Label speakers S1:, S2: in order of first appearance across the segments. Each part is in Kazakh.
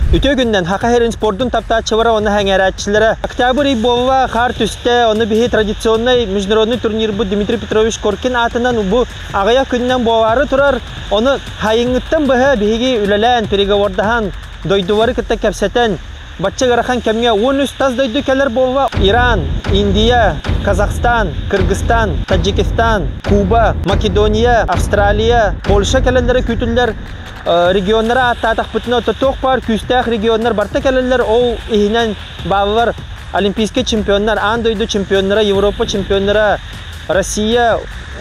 S1: Үтө күнден хакахерин спорттун таптаачылары оны хаңаратчылары. Октябрь болва хар түсте оны бихи традиционный международный турнир бу Дмитрий Петрович Коркин атынан бу агая күннен болары турар. Оны хайыңыттан быһа биһиги үлелән переговордахан дойдувары кытта кепсетен батча гарахан кемге 13 таз дойду келер болва. Иран, Индия, Казахстан, Кыргызстан, Таджикистан, Куба, Македония, Австралия, Польша келелери күтүллер. Регионнара аттатах бүтүнө тоток бар күстах регионнар барта келелер ол ихинен баалар олимпийский чемпионнар андойду чемпионнара Европа чемпионнара Россия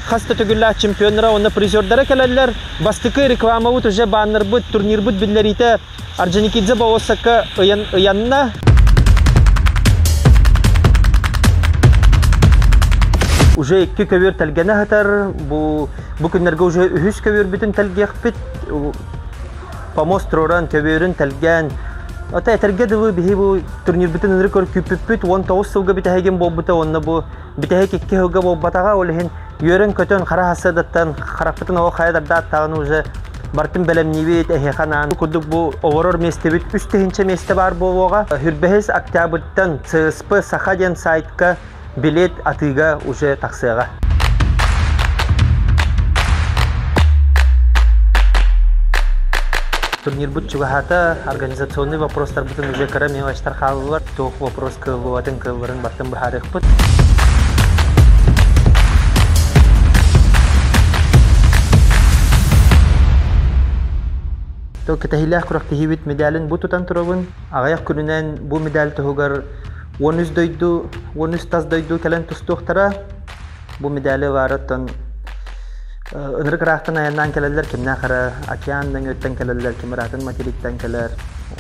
S1: хаста төгүллә чемпионнара оны призердары келелер бастыкы реклама бут уже баннер бут турнир бут биллерите Орджоникидзе Баосака ыянна уже 2 көвөр телгене хатар бу күннәргә уже 3 көвөр бүтүн телгәк бит помост роран көвөрүн телген ата этергедеви бихи турнир бүтүн рекорд күппүт 19 сылга битеген болбута онна бу битеге кекке хылга болбатага олехин йөрен көтөн кара хасадаттан карапытын о хайдарда тагыны уже бартын белемнибит эхеханан кудук бу оворор местебит 3-нче месте бар болуга хүрбехес октябрьтан ЦСП Сахаден сайтка билет атыга уже таксыга. Турнир будет чугахата, организационный вопрос тарбутын уже карами ваштар халвар, тох вопрос кылватен кылварын бартын бахарых бут. То кетахилах курактихибит медалин бутутан турабын, агаяк күнүнен бу медаль тухугар 13 таз дойду келен тустуктара, бу медали вараттан Önürük rağıtın ayından kelirler, kimden kara, океандан ötten kelirler, kimiratan materikten kelir,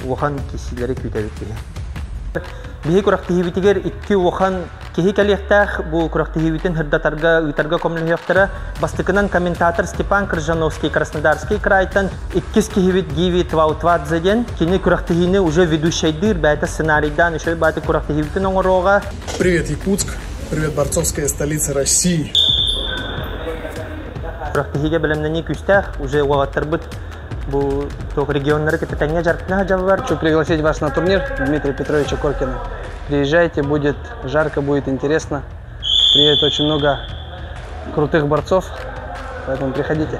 S1: oğan kişileri kütedik diye. Bihi kuraktihibitigер 2 oğan kihi keliyektak, bu kuraktihibitin hırdatarga, uytarga komluyaklara, bastıkınan komentator Stepan Крыжановский, Краснодарский крайтан, 2 kihibit givi Тваутвадзеден, kini kuraktihini уже ведущийдыр, бәйті сценарийдан, еще бәйті kuraktihibitin оңырога.
S2: Привет, Якутск, привет, борцовская столица России.
S1: Курактихиге белемнени күстах уже вагаттар бут бу ток регионнары кететеңе жаркына жабар.
S3: Хочу пригласить вас на турнир Дмитрия Петровича Коркина. Приезжайте, будет жарко, будет интересно. Приедет очень много крутых борцов, поэтому приходите.